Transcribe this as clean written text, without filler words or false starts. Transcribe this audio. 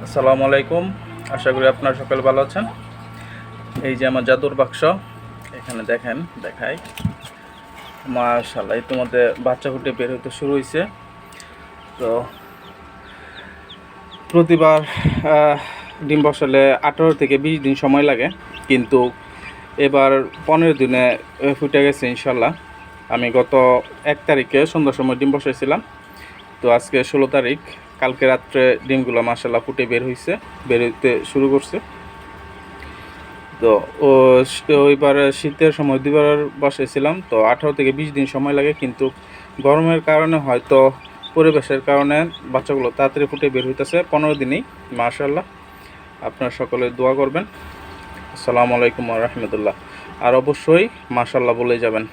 আসসালামু আলাইকুম। আশা করি আপনারা সকলে ভালো আছেন। এই যে আমার জাদুর বাক্স, এখানে দেখেন, দেখাই। মাশাআল্লাহ, ইতিমধ্যে বাচ্চা ফুটে বের হতে শুরু হয়েছে। তো প্রতিবার ডিম বসালে 18 থেকে 20 দিন সময় লাগে, কিন্তু এবার 15 দিনে ফুটে গেছে ইনশাল্লাহ। আমি গত 1 তারিখে সন্ধ্যার সময় ডিম বসাইছিলাম। তো আজকে 16 তারিখ, কালকে রাত্রে ডিমগুলো মাশাআল্লাহ ফুটে বের হইতে শুরু করছে। তো ওইবার শীতের সময় 2বার বসাইছিলাম, তো 18 থেকে 20 দিন সময় লাগে, কিন্তু গরমের কারণে হয়তো পরিবেশের কারণে বাচ্চাগুলো তাড়াতাড়ি ফুটে বের হইতেছে 15 দিনেই। মাশাআল্লাহ, আপনারা সকলে দোয়া করবেন। আসসালামু আলাইকুম ওয়া রাহমাতুল্লাহ। আর অবশ্যই মাশাআল্লাহ বলে যাবেন।